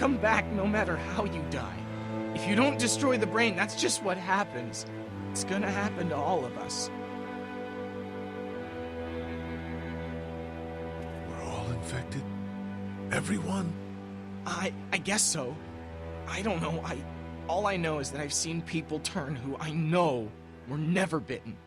come back no matter how you die. If you don't destroy the brain, that's just what happens. It's gonna happen to all of us. We're all infected? Everyone? I guess so. I don't know. All I know is that I've seen people turn who I know were never bitten.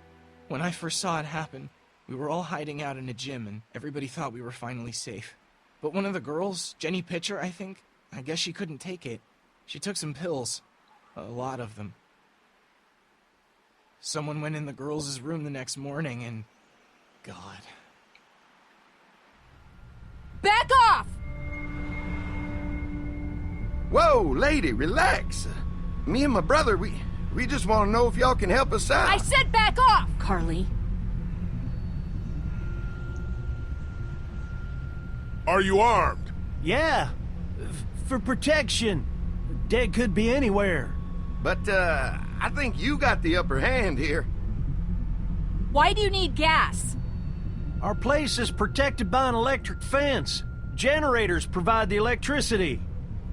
When I first saw it happen, we were all hiding out in a gym and everybody thought we were finally safe. But one of the girls, Jenny Pitcher, I think, I guess she couldn't take it. She took some pills. A lot of them. Someone went in the girls' room the next morning and... God. Back off! Whoa, lady, relax. Me and my brother, we just want to know if y'all can help us out. I said back off! Carly. Are you armed? Yeah, for protection. Dead could be anywhere. But, I think you got the upper hand here. Why do you need gas? Our place is protected by an electric fence. Generators provide the electricity.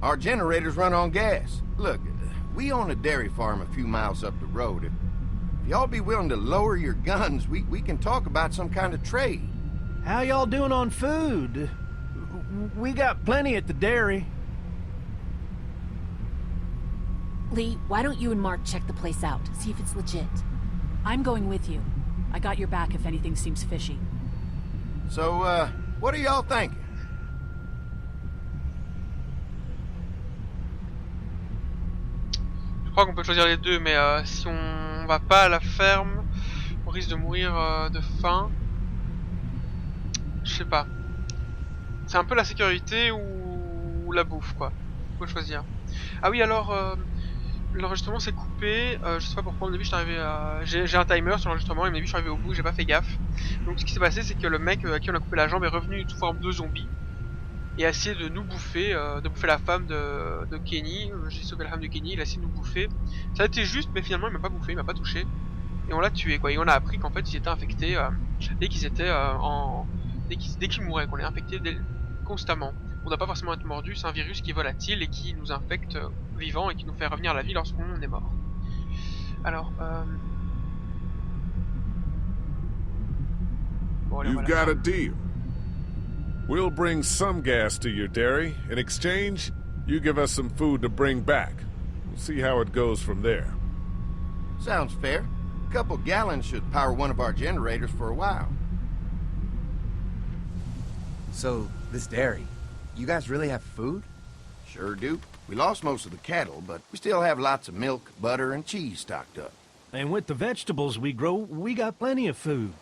Our generators run on gas. Look, we own a dairy farm a few miles up the road. If y'all be willing to lower your guns, we can talk about some kind of trade. How y'all doing on food? We got plenty at the dairy. Lee, why don't you and Mark check the place out, see if it's legit? I'm going with you. I got your back if anything seems fishy. So, what are y'all thinking? Je crois qu'on peut choisir les deux, mais si on va pas à la ferme, on risque de mourir de faim. Je sais pas. C'est un peu la sécurité ou la bouffe, quoi. Faut choisir. Ah oui, alors l'enregistrement s'est coupé. Je sais pas pourquoi. Au début, je suis arrivé à... J'ai un timer sur l'enregistrement. Et au début, je suis arrivé au bout. J'ai pas fait gaffe. Donc, ce qui s'est passé, c'est que le mec à qui on a coupé la jambe est revenu sous forme de zombie et a essayé de nous bouffer, la femme de Kenny. J'ai sauvé la femme de Kenny. Il a essayé de nous bouffer. Ça a été juste, mais finalement, il m'a pas bouffé, il m'a pas touché. Et on l'a tué, quoi. Et on a appris qu'en fait, ils étaient infectés dès qu'ils étaient dès qu'ils mouraient, qu'on les infectait constamment. On doit pas forcément être mordu, c'est un virus qui est volatile et qui nous infecte vivants et qui nous fait revenir à la vie lorsqu'on est mort. Alors, bon, allez, You've got a deal. We'll bring some gas to your dairy. In exchange, you give us some food to bring back. We'll see how it goes from there. Sounds fair. A couple gallons should power one of our generators for a while. So, this dairy, you guys really have food? Sure do. We lost most of the cattle, but we still have lots of milk, butter, and cheese stocked up. And with the vegetables we grow, we got plenty of food.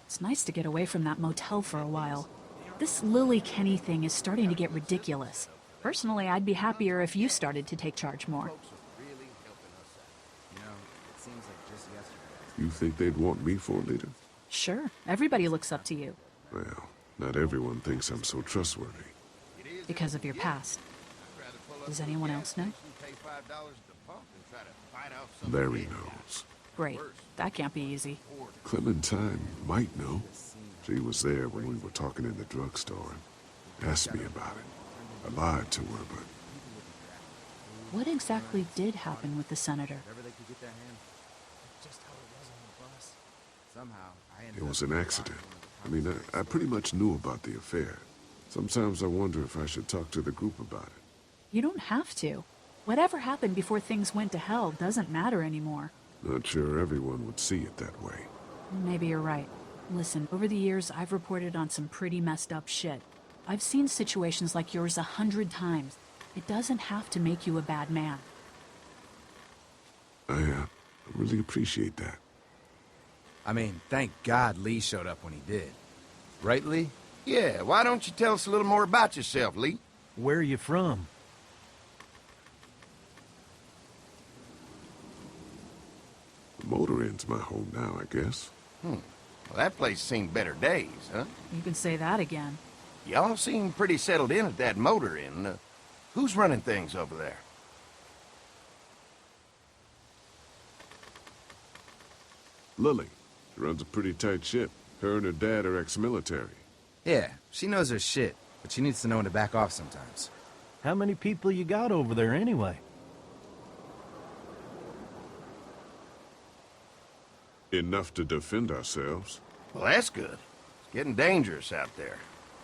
It's nice to get away from that motel for a while. This Lily Kenny thing is starting to get ridiculous. Personally, I'd be happier if you started to take charge more. You think they'd want me for a leader? Sure, everybody looks up to you. Well, not everyone thinks I'm so trustworthy. Because of your past. Does anyone else know? Larry knows. Great. That can't be easy. Clementine might know. She was there when we were talking in the drugstore and asked me about it. I lied to her, but... What exactly did happen with the senator? It was an accident. I mean, I pretty much knew about the affair. Sometimes I wonder if I should talk to the group about it. You don't have to. Whatever happened before things went to hell doesn't matter anymore. Not sure everyone would see it that way. Maybe you're right. Listen, over the years, I've reported on some pretty messed up shit. I've seen situations like yours 100 times. It doesn't have to make you a bad man. I really appreciate that. I mean, thank God Lee showed up when he did. Right, Lee? Yeah, why don't you tell us a little more about yourself, Lee? Where are you from? The motor inn's my home now, I guess. Well, that place seen better days, huh? You can say that again. Y'all seem pretty settled in at that motor inn. Who's running things over there? Lily. She runs a pretty tight ship. Her and her dad are ex-military. Yeah, she knows her shit. but she needs to know when to back off sometimes. How many people you got over there anyway? Enough to defend ourselves. Well, that's good. It's getting dangerous out there.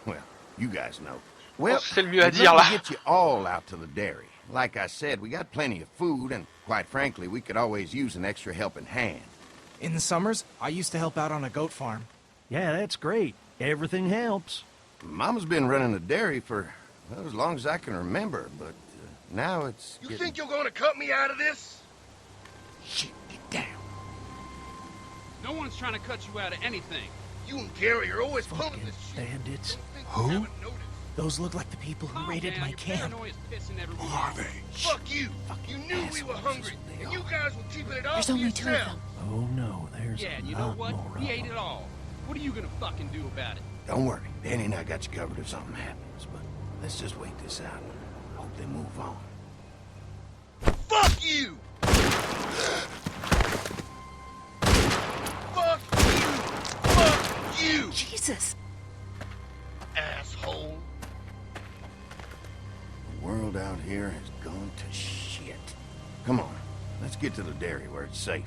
Well, you guys know. Well, c'est le mieux à we'd dire love là. to get you all out to the dairy. Like I said, we got plenty of food, and quite frankly, we could always use an extra helping hand. In the summers, I used to help out on a goat farm. Yeah, that's great. Everything helps. Mama's been running the dairy for, well, as long as I can remember, but now it's You getting... think you're gonna cut me out of this? Shit, get down. No one's trying to cut you out of anything. You and Gary are always pulling Fucking this shit. bandits. Who? Haven't noticed. Those look like the people who raided my your camp. paranoia's pissing everyone Who are off. they? Fuck you. You knew we were assholes, hungry, they and you are. guys were keeping it all There's to only two of yourself. them. Oh no, there's Yeah, a and you know lot what? more We of ate them. it all. What are you gonna fucking do about it? Don't worry, Danny and I got you covered if something happens, but let's just wait this out. Hope they move on. Fuck you. Fuck you. Fuck you, Jesus! asshole. The world out here has gone to shit. Come on, let's get to the dairy where it's safe.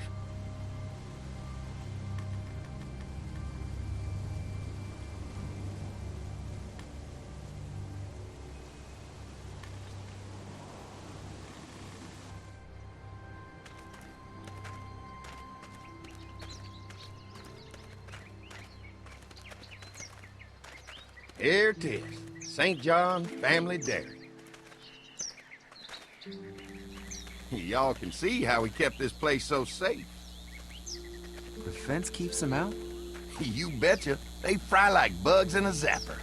Here it is, St. John Family Dairy. Y'all can see how we kept this place so safe. The fence keeps them out? You betcha. They fry like bugs in a zapper.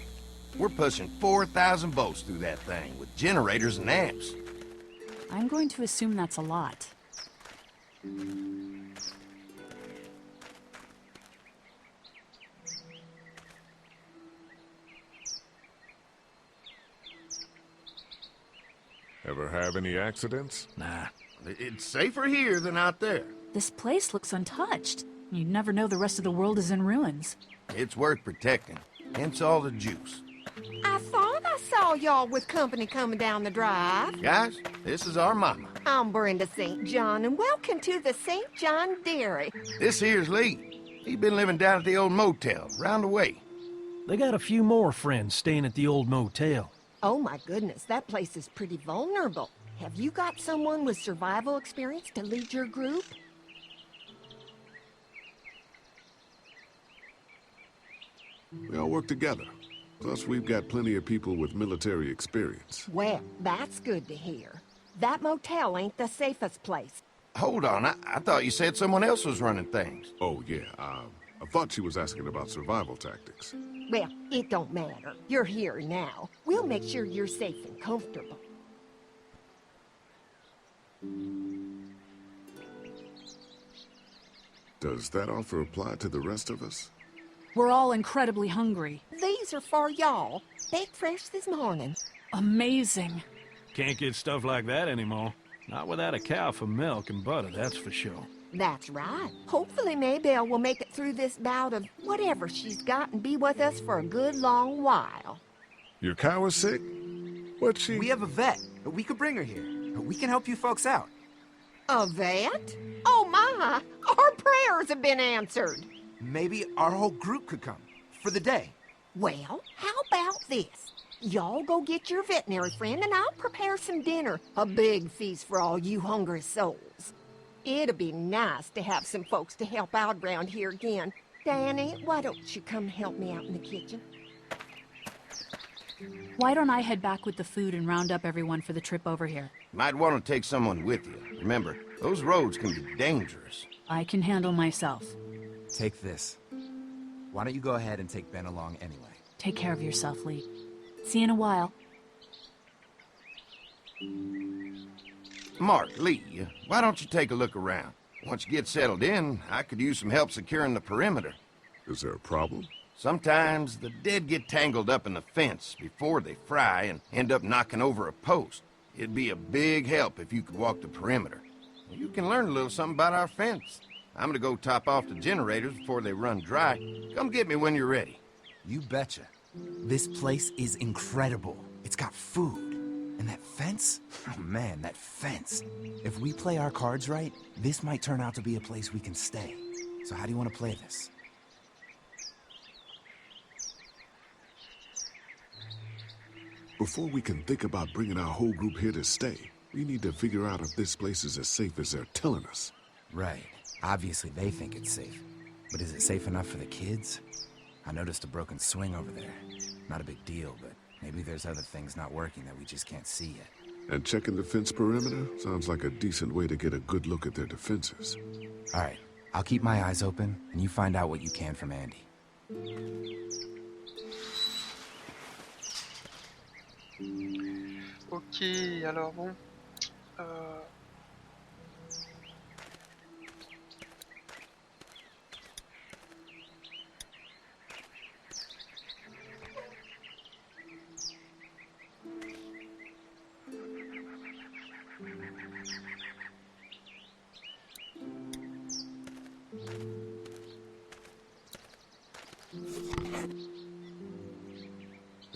We're pushing 4,000 volts through that thing with generators and amps. I'm going to assume that's a lot. Ever have any accidents? Nah. It's safer here than out there. This place looks untouched. You'd never know the rest of the world is in ruins. It's worth protecting. Hence all the juice. I thought I saw y'all with company coming down the drive. Guys, this is our mama. I'm Brenda St. John, and welcome to the St. John Dairy. This here's Lee. He's been living down at the old motel, round the way. They got a few more friends staying at the old motel. Oh my goodness, that place is pretty vulnerable. Have you got someone with survival experience to lead your group? We all work together. Plus, we've got plenty of people with military experience. Well, that's good to hear. That motel ain't the safest place. Hold on, I thought you said someone else was running things. Oh, yeah, I thought she was asking about survival tactics. Well, it don't matter. You're here now. We'll make sure you're safe and comfortable. Does that offer apply to the rest of us? We're all incredibly hungry. These are for y'all. Baked fresh this morning. Amazing. Can't get stuff like that anymore. Not without a cow for milk and butter, that's for sure. That's right. Hopefully Maybelle will make it through this bout of whatever she's got and be with us for a good long while. Your cow is sick? What's she... We have a vet. We could bring her here. We can help you folks out. A vet? Oh my! Our prayers have been answered. Maybe our whole group could come. For the day. Well, how about this? Y'all go get your veterinary friend and I'll prepare some dinner. A big feast for all you hungry souls. It'd be nice to have some folks to help out around here again. Danny, why don't you come help me out in the kitchen? Why don't I head back with the food and round up everyone for the trip over here? Might want to take someone with you. Remember, those roads can be dangerous. I can handle myself. Take this. Why don't you go ahead and take Ben along anyway? Take care of yourself, Lee. See you in a while. Mark, Lee, why don't you take a look around? Once you get settled in, I could use some help securing the perimeter. Is there a problem? Sometimes the dead get tangled up in the fence before they fry and end up knocking over a post. It'd be a big help if you could walk the perimeter. You can learn a little something about our fence. I'm gonna go top off the generators before they run dry. Come get me when you're ready. You betcha. This place is incredible. It's got food. And that fence? Oh man, that fence. If we play our cards right, this might turn out to be a place we can stay. So how do you want to play this? Before we can think about bringing our whole group here to stay, we need to figure out if this place is as safe as they're telling us. Right. Obviously they think it's safe. But is it safe enough for the kids? I noticed a broken swing over there. Not a big deal, but maybe there's other things not working that we just can't see yet. And checking the fence perimeter sounds like a decent way to get a good look at their defenses. All right. I'll keep my eyes open, and you find out what you can from Andy. Ok, alors bon.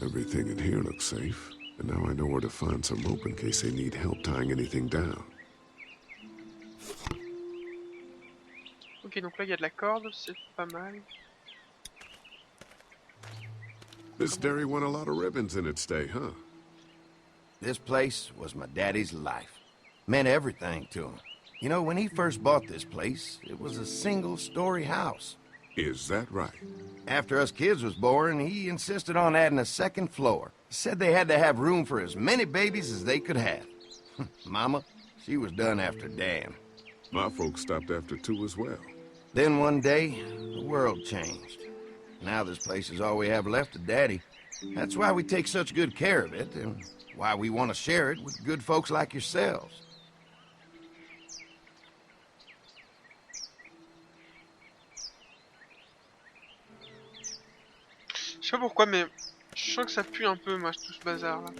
Everything in here looks safe, and now I know where to find some rope in case they need help tying anything down. Ok, donc là il y a de la corde, c'est pas mal. This dairy won a lot of ribbons in its day, huh? This place was my daddy's life. Meant everything to him. You know, when he first bought this place, it was a single-story house. Is that right? After us kids was born, he insisted on adding a second floor. Said they had to have room for as many babies as they could have. Mama, she was done after Dan. My folks stopped after 2 as well. Then one day, the world changed. Now this place is all we have left of Daddy. That's why we take such good care of it, and why we want to share it with good folks like yourselves. Je sais pas pourquoi, mais je sens que ça pue un peu, moi, tout ce bazar là.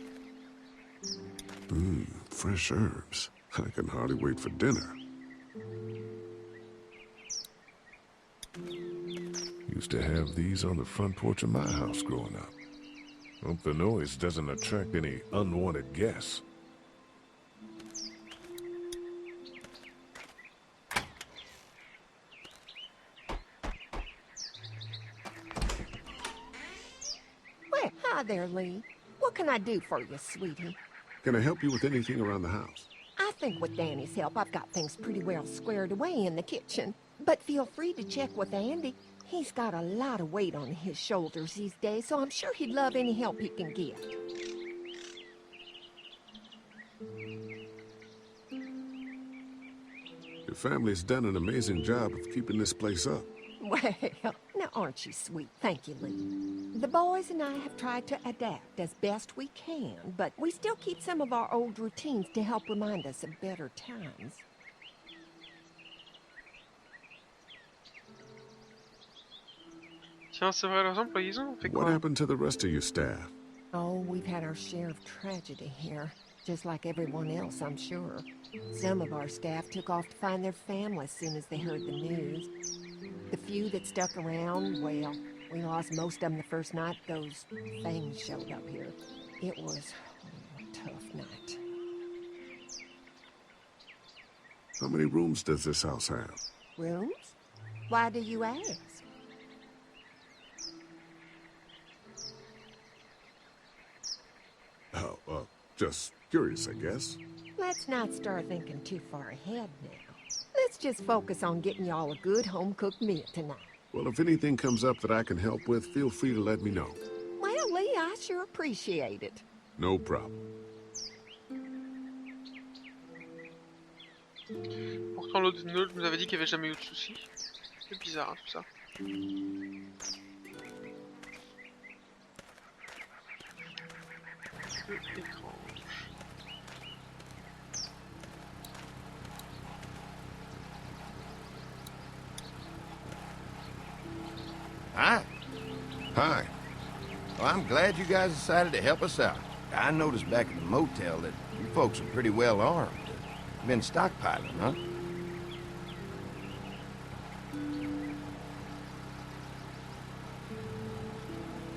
Fresh herbs. I can hardly wait for dinner. Used to have these on the front porch of my house growing up. Hope the noise doesn't attract any unwanted guests. Well, hi there, Lee. What can I do for you, sweetie? Can I help you with anything around the house? I think with Danny's help, I've got things pretty well squared away in the kitchen. But feel free to check with Andy. He's got a lot of weight on his shoulders these days, so I'm sure he'd love any help he can get. Your family's done an amazing job of keeping this place up. Well, now aren't you sweet? Thank you, Lee. The boys and I have tried to adapt as best we can, but we still keep some of our old routines to help remind us of better times. Tiens, c'est vrai, leurs employés, ils ont fait quoi? What happened to the rest of your staff? Oh, we've had our share of tragedy here, just like everyone else, I'm sure. Some of our staff took off to find their families as soon as they heard the news. The few that stuck around, well, we lost most of them the first night those things showed up here. It was a tough night. How many rooms does this house have? Rooms? Why do you ask? Oh, just curious, I guess. Let's not start thinking too far ahead now. Let's just focus on getting y'all a good home-cooked meal tonight. Well, if anything comes up that I can help with, feel free to let me know. Well, Lee, I sure appreciate it. No problem. Pourtant l'autre nous avait dit qu'il n'y avait jamais eu de soucis. C'est bizarre hein, tout ça. Un peu étrange. Hi. Hi. Well, I'm glad you guys decided to help us out. I noticed back at the motel that you folks are pretty well armed. Been stockpiling, huh?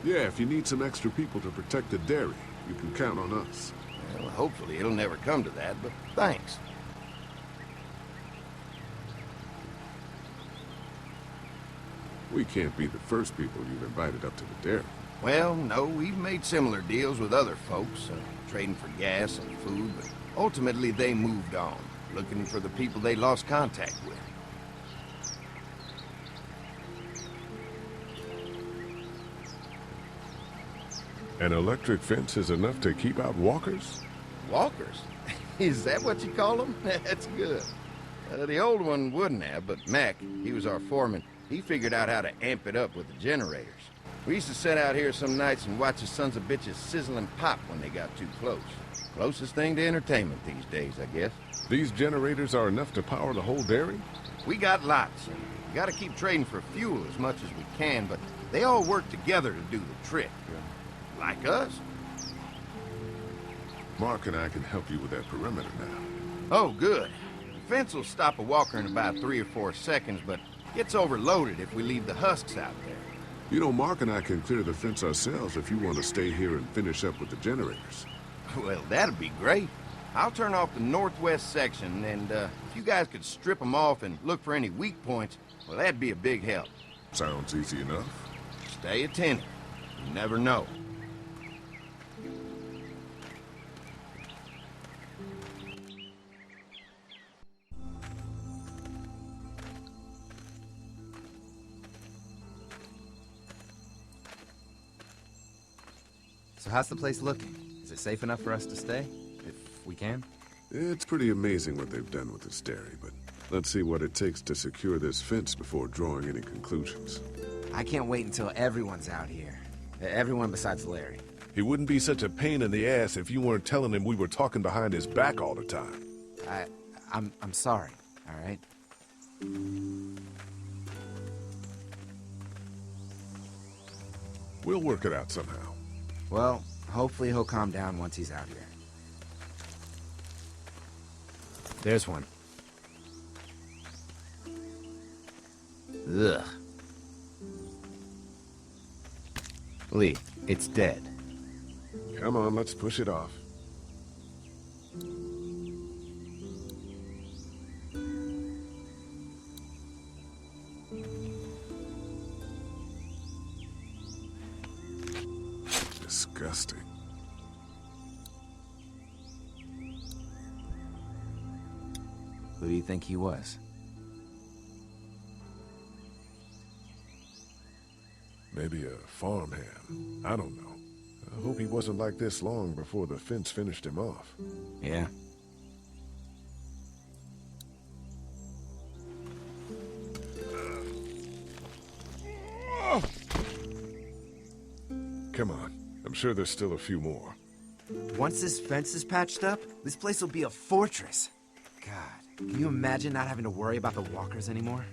Yeah, if you need some extra people to protect the dairy, you can count on us. Well, hopefully it'll never come to that, but thanks. We can't be the first people you've invited up to the dairy. Well, no, we've made similar deals with other folks, trading for gas and food, but ultimately they moved on, looking for the people they lost contact with. An electric fence is enough to keep out walkers? Walkers? Is that what you call them? That's good. The old one wouldn't have, but Mac, he was our foreman, he figured out how to amp it up with the generators. We used to sit out here some nights and watch the sons of bitches sizzle and pop when they got too close. Closest thing to entertainment these days, I guess. These generators are enough to power the whole dairy? We got lots, and we gotta keep trading for fuel as much as we can, but they all work together to do the trick. Like us. Mark and I can help you with that perimeter now. Oh, good. The fence will stop a walker in about 3 or 4 seconds, but gets overloaded if we leave the husks out there. You know, Mark and I can clear the fence ourselves if you want to stay here and finish up with the generators. Well, that'd be great. I'll turn off the northwest section, and if you guys could strip them off and look for any weak points, well, that'd be a big help. Sounds easy enough. Stay attentive. You never know. So how's the place looking? Is it safe enough for us to stay? If we can? It's pretty amazing what they've done with this dairy, but let's see what it takes to secure this fence before drawing any conclusions. I can't wait until everyone's out here. Everyone besides Larry. He wouldn't be such a pain in the ass if you weren't telling him we were talking behind his back all the time. I'm sorry, all right? We'll work it out somehow. Well, hopefully he'll calm down once he's out here. There's one. Ugh. Lee, it's dead. Come on, let's push it off. Disgusting. Who do you think he was? Maybe a farmhand. I don't know. I hope he wasn't like this long before the fence finished him off. Yeah. Come on. I'm sure there's still a few more. Once this fence is patched up, this place will be a fortress. God, can you imagine not having to worry about the walkers anymore?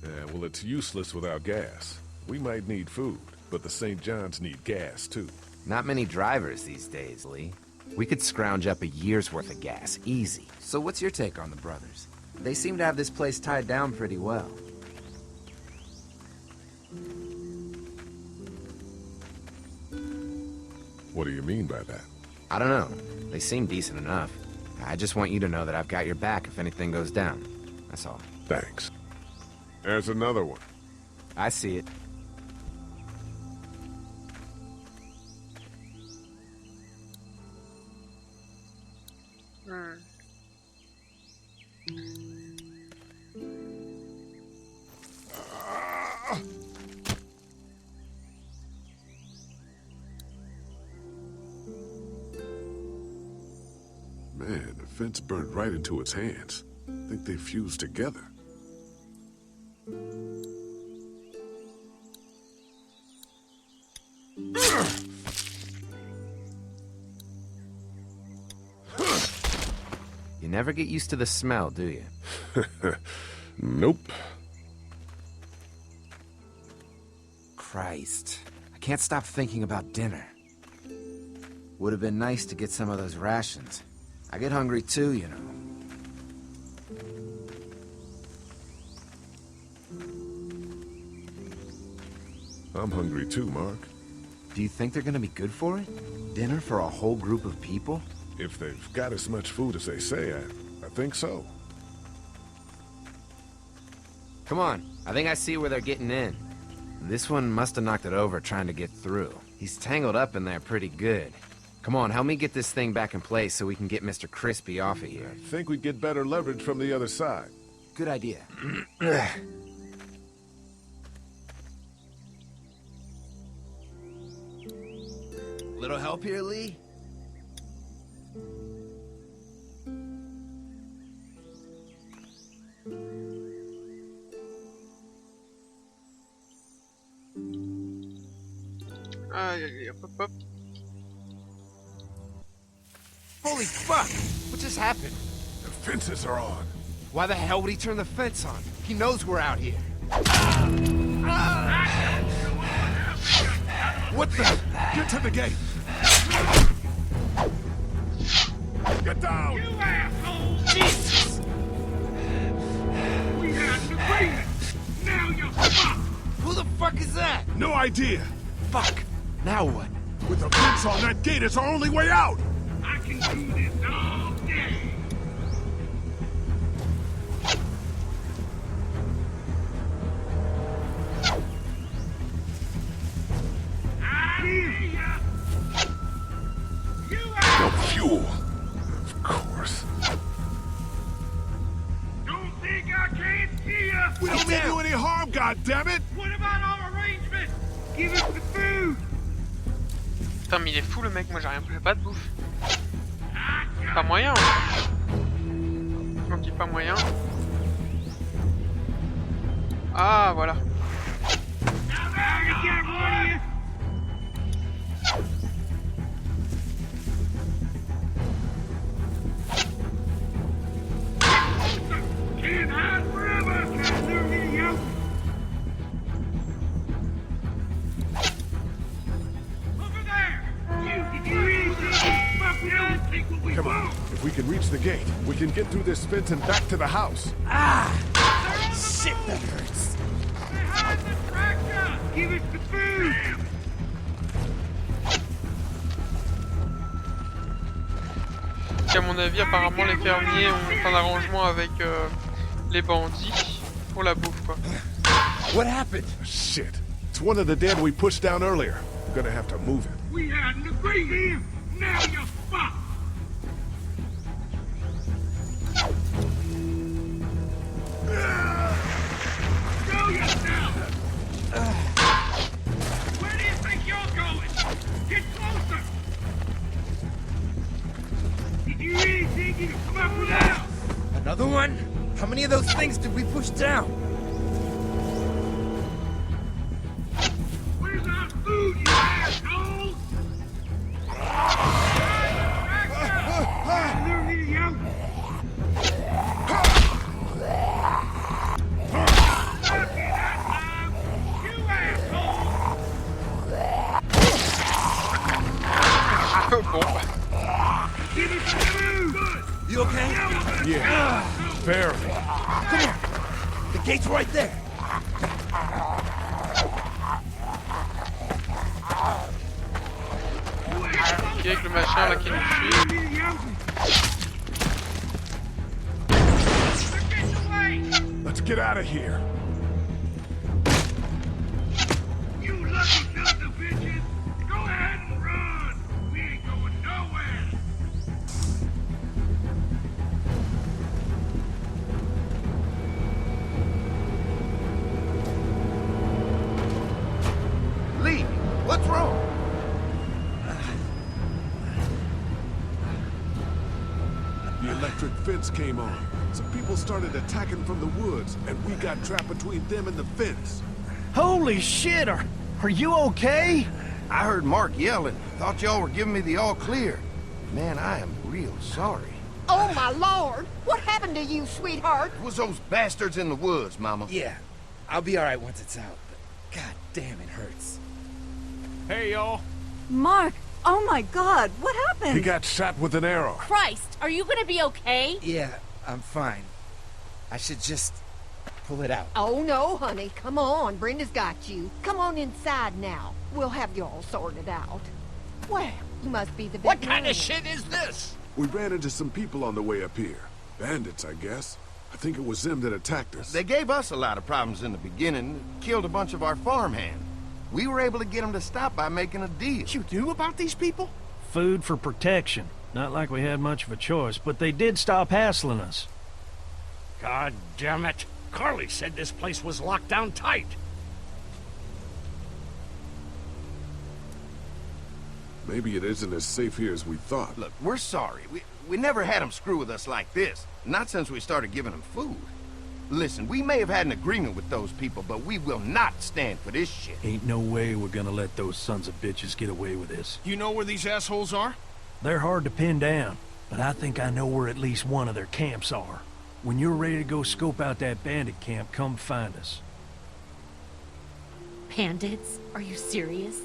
Yeah, well, it's useless without gas. We might need food, but the St. John's need gas, too. Not many drivers these days, Lee. We could scrounge up a year's worth of gas, easy. So what's your take on the brothers? They seem to have this place tied down pretty well. What do you mean by that? I don't know. They seem decent enough. I just want you to know that I've got your back if anything goes down. That's all. Thanks. There's another one. I see it. Man, the fence burned right into its hands. I think they fused together. You never get used to the smell, do you? Nope. Christ. I can't stop thinking about dinner. Would have been nice to get some of those rations. I get hungry too, you know. I'm hungry too, Mark. Do you think they're gonna be good for it? Dinner for a whole group of people? If they've got as much food as they say, I think so. Come on, I think I see where they're getting in. This one must have knocked it over trying to get through. He's tangled up in there pretty good. Come on, help me get this thing back in place so we can get Mr. Crispy off of here. I think we'd get better leverage from the other side. Good idea. Little help here, Lee? Hop, hop. Holy fuck! What just happened? The fences are on. Why the hell would he turn the fence on? He knows we're out here. What the? Get to the gate! Get down! You asshole! Jesus! We had an agreement! Now you're fucked! Who the fuck is that? No idea! Fuck! Now what? With the fence on that gate, it's our only way out! I can do this all day! I hear ya! You No asshole! fuel. Of course. Don't think I can't see ya! We don't mean you any harm, goddammit! What about our arrangements? Give us the food! Putain, mais il est fou le mec, moi j'ai pas de bouffe. Pas moyen. Ok, pas moyen. Ah, voilà. Can't hide forever, can't idiot! Over there! Did you really fuck we don't think what we Come on. If we can reach the gate, we can get through this fence and back to the house. Shit, that hurts. Behind the tractor! Give us the food! Donc à mon avis, apparemment les fermiers ont un arrangement avec les bandits pour la bouffe quoi. What happened? Shit. It's one of the dead we pushed down earlier. We're gonna have to move it. We had an agreement! Now you're fucked! Show yourself! Where do you think you're going? Get closer! Did you really think you could come up with that? Another one? How many of those things did we push down? Where's our food, you assholes? Bon. You okay? Yeah. Barely. Come on. The gate's right there. Ok, avec le machin là qui nous suit. Let's get out of here. You lucky sons of bitches! Go ahead and run! We ain't going nowhere! Lee, what's wrong? The electric fence came on. Some people started attacking from the woods, and we got trapped between them and the fence. Holy shit, are you okay? I heard Mark yelling. Thought y'all were giving me the all clear. Man, I am real sorry. Oh, my Lord! What happened to you, sweetheart? It was those bastards in the woods, Mama. Yeah, I'll be alright once it's out, but god damn it hurts. Hey, y'all. Mark! Oh my god, what happened? He got shot with an arrow. Christ, are you gonna be okay? Yeah, I'm fine. I should just pull it out. Oh, no, honey. Come on. Brenda's got you. Come on inside now. We'll have you all sorted out. Well, you must be the What veterinarian. kind of shit is this? We ran into some people on the way up here. Bandits, I guess. I think it was them that attacked us. They gave us a lot of problems in the beginning, killed a bunch of our farmhands. We were able to get them to stop by making a deal. You knew about these people? Food for protection. Not like we had much of a choice, but they did stop hassling us. God damn it. Carly said this place was locked down tight. Maybe it isn't as safe here as we thought. Look, we're sorry. We never had them screw with us like this. Not since we started giving them food. Listen, we may have had an agreement with those people, but we will not stand for this shit. Ain't no way we're gonna let those sons of bitches get away with this. You know where these assholes are? They're hard to pin down, but I think I know where at least one of their camps are. When you're ready to go scope out that bandit camp, come find us. Bandits? Are you serious?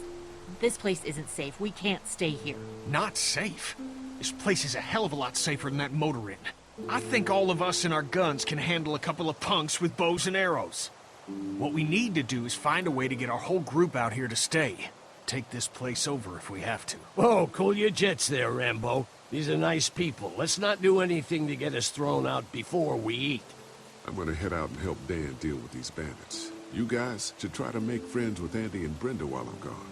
This place isn't safe. We can't stay here. Not safe? This place is a hell of a lot safer than that motor inn. I think all of us and our guns can handle a couple of punks with bows and arrows. What we need to do is find a way to get our whole group out here to stay. Take this place over if we have to. Whoa, cool your jets there, Rambo. These are nice people. Let's not do anything to get us thrown out before we eat. I'm gonna head out and help Dan deal with these bandits. You guys should try to make friends with Andy and Brenda while I'm gone.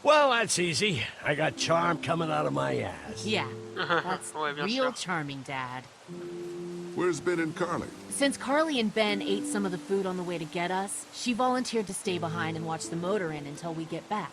Well, that's easy. I got charm coming out of my ass. Yeah, that's Ouais, bien real sûr. charming, Dad. Where's Ben and Carly? Since Carly and Ben ate some of the food on the way to get us, she volunteered to stay behind and watch the motor inn until we get back.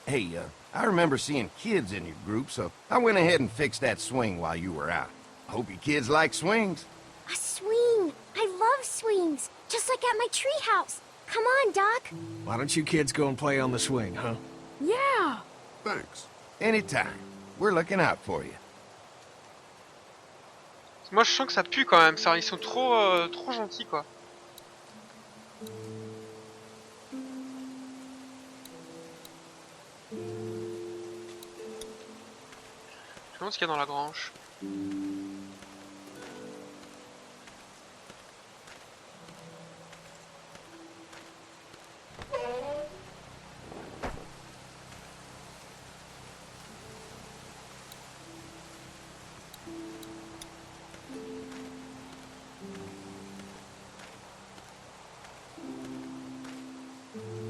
Hey, I remember seeing kids in your group, so I went ahead and fixed that swing while you were out. I hope you kids like swings. A swing! I love swings! Just like at my treehouse. Come on, Doc. Why don't you kids go and play on the swing, huh? Yeah! Thanks. Anytime. We're looking out for you. Moi je sens que ça pue quand même, ça, ils sont trop gentils quoi. Je me demande ce qu'il y a dans la grange.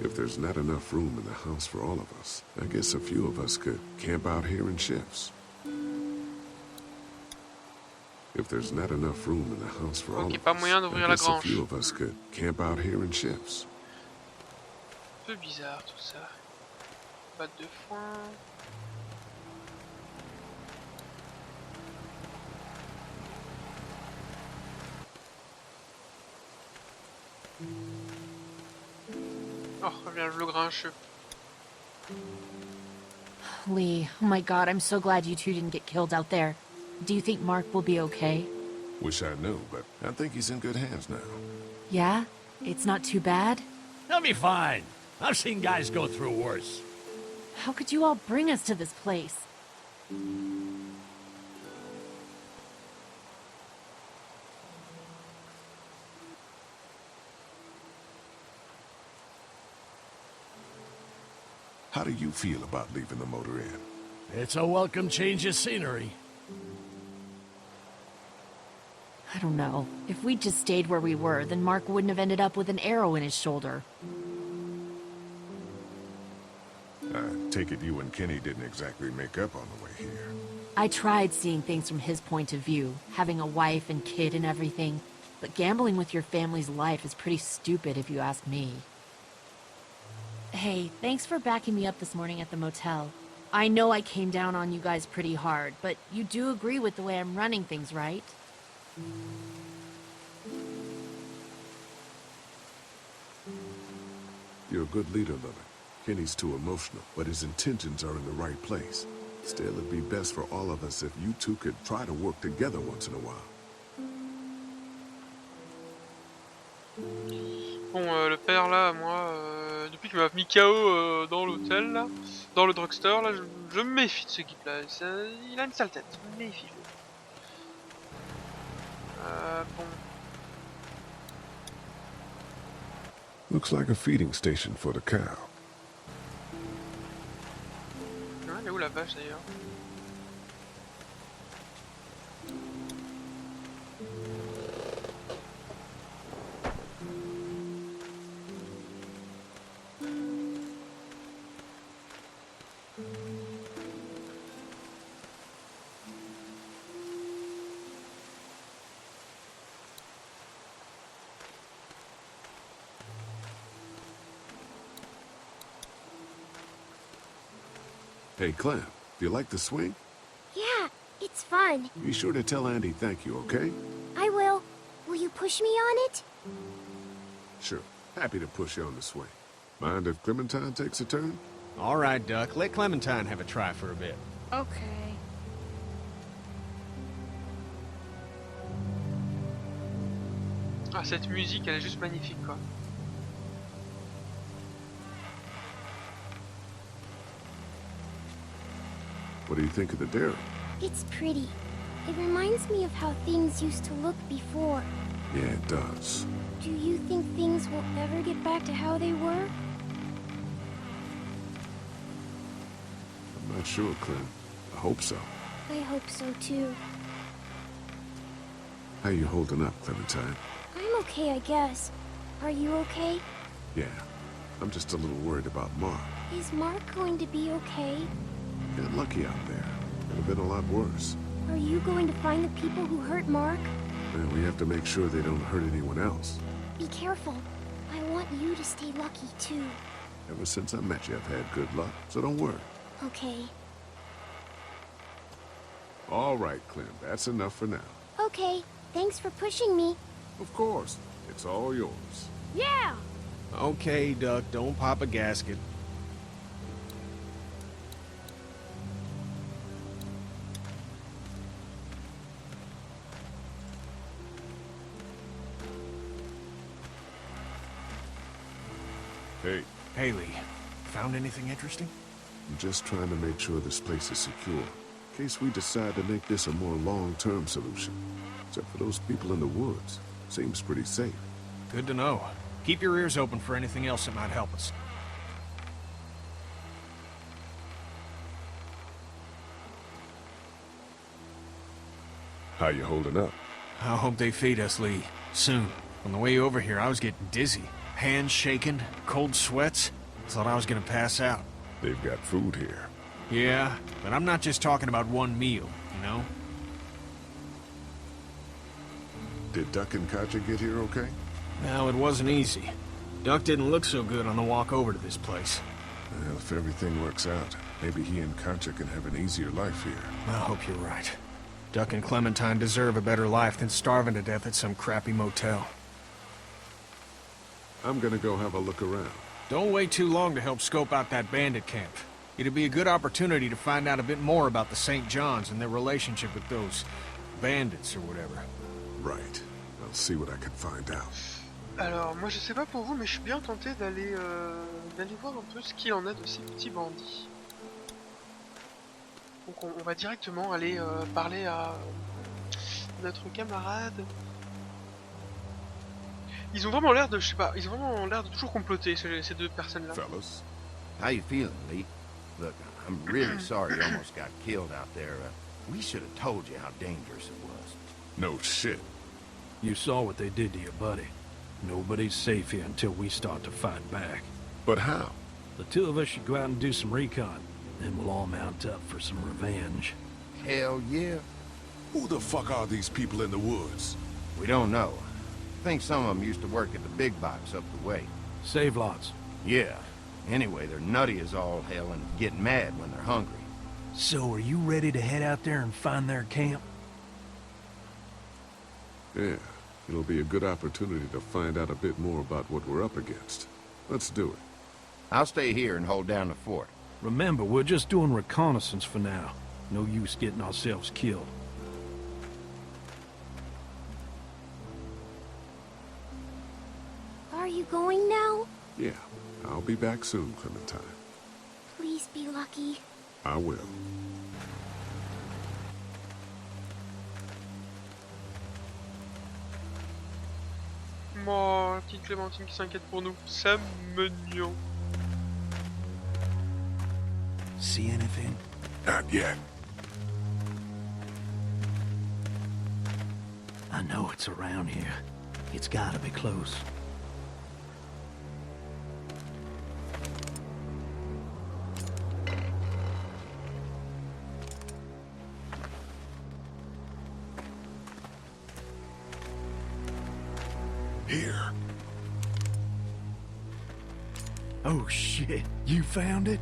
If there's not enough room in the house for all of us, I guess a few of us could camp out here in shifts. If there's not enough room in the house for all of us, I guess a few of us could camp out here in shifts. Un peu bizarre tout ça. Batte de foin. Oh, reviens le grincheux. Lee, oh my god, I'm so glad you two didn't get killed out there. Do you think Mark will be okay? Wish I knew, but I think he's in good hands now. Yeah? It's not too bad? He'll be fine. I've seen guys go through worse. How could you all bring us to this place? How do you feel about leaving the motor inn? It's a welcome change of scenery. I don't know. If we'd just stayed where we were, then Mark wouldn't have ended up with an arrow in his shoulder. I take it you and Kenny didn't exactly make up on the way here. I tried seeing things from his point of view, having a wife and kid and everything, but gambling with your family's life is pretty stupid if you ask me. Hey, thanks for backing me up this morning at the motel. I know I came down on you guys pretty hard, but you do agree with the way I'm running things, right? You're a good leader, Lily. Kenny's too emotional, but his intentions are in the right place. Still, it'd be best for all of us if you two could try to work together once in a while. Bon, le père là, moi, depuis qu'il m'a mis KO dans l'hôtel là, dans le drugstore là, je me méfie de ce type là. Il a une sale tête, je me méfie. Bon. Looks like a feeding station for the cow. Ouais, elle est où la vache d'ailleurs? Hey, Clem, do you like the swing? Yeah, it's fun. Be sure to tell Andy thank you, okay? I will. Will you push me on it? Sure. Happy to push you on the swing. Mind if Clementine takes a turn? All right, Duck. Let Clementine have a try for a bit. Okay. Ah, cette musique, elle est juste magnifique, quoi. What do you think of the dairy? It's pretty. It reminds me of how things used to look before. Yeah, it does. Do you think things will ever get back to how they were? I'm not sure, Clem. I hope so. I hope so too. How you holding up, Clementine? I'm okay, I guess. Are you okay? Yeah. I'm just a little worried about Mark. Is Mark going to be okay? Got lucky out there. Could have been a lot worse. Are you going to find the people who hurt Mark? And we have to make sure they don't hurt anyone else. Be careful. I want you to stay lucky too. Ever since I met you, I've had good luck, so don't worry. Okay. All right, Clem. That's enough for now. Okay. Thanks for pushing me. Of course. It's all yours. Yeah! Okay, Duck, don't pop a gasket. Hey. Haley, found anything interesting? I'm just trying to make sure this place is secure, in case we decide to make this a more long-term solution. Except for those people in the woods. Seems pretty safe. Good to know. Keep your ears open for anything else that might help us. How you holding up? I hope they feed us, Lee. Soon. On the way over here, I was getting dizzy. Hands shaking, cold sweats. Thought I was gonna pass out. They've got food here. Yeah, but I'm not just talking about one meal, you know? Did Duck and Katja get here okay? Well, it wasn't easy. Duck didn't look so good on the walk over to this place. Well, if everything works out, maybe he and Katja can have an easier life here. I hope you're right. Duck and Clementine deserve a better life than starving to death at some crappy motel. I'm gonna go have a look around. Don't wait too long to help scope out that bandit camp. It'd be a good opportunity to find out a bit more about the St. John's and their relationship with those bandits or whatever. Right. I'll see what I can find out. Alors, moi je sais pas pour vous, mais je suis bien tenté d'aller voir un peu ce qu'il en est de ces petits bandits. Donc on va directement aller parler à notre camarade. Ils ont vraiment l'air de, je sais pas, ils ont vraiment l'air de toujours comploter ces deux personnes-là. Fellas, how you feeling, Lee? Look, I'm really sorry you almost got killed out there. We should have told you how dangerous it was. No shit. You saw what they did to your buddy. Nobody's safe here until we start to fight back. But how? The two of us should go out and do some recon. Then we'll all mount up for some revenge. Hell yeah. Who the fuck are these people in the woods? We don't know. I think some of them used to work at the big box up the way. Save lots. Yeah. Anyway, they're nutty as all hell and get mad when they're hungry. So are you ready to head out there and find their camp? Yeah. It'll be a good opportunity to find out a bit more about what we're up against. Let's do it. I'll stay here and hold down the fort. Remember, we're just doing reconnaissance for now. No use getting ourselves killed. Are you going now? Yeah. I'll be back soon, Clementine. Please be lucky. I will. Oh, la petite Clémentine qui s'inquiète pour nous. C'est mignon. See anything? Not yet. I know it's around here. It's gotta be close. Here. Oh shit, you found it?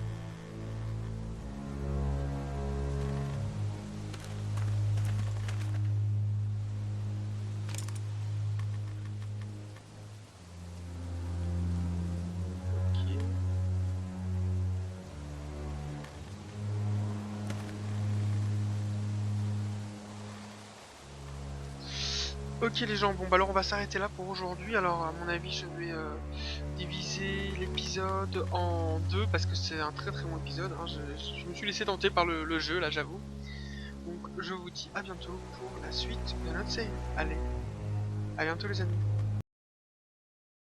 Ok les gens, bon bah alors on va s'arrêter là pour aujourd'hui. Alors à mon avis je vais diviser l'épisode en deux parce que c'est un très bon épisode, hein. Je me suis laissé tenter par le jeu là, j'avoue. Donc je vous dis à bientôt pour la suite de notre série. Allez, à bientôt les amis.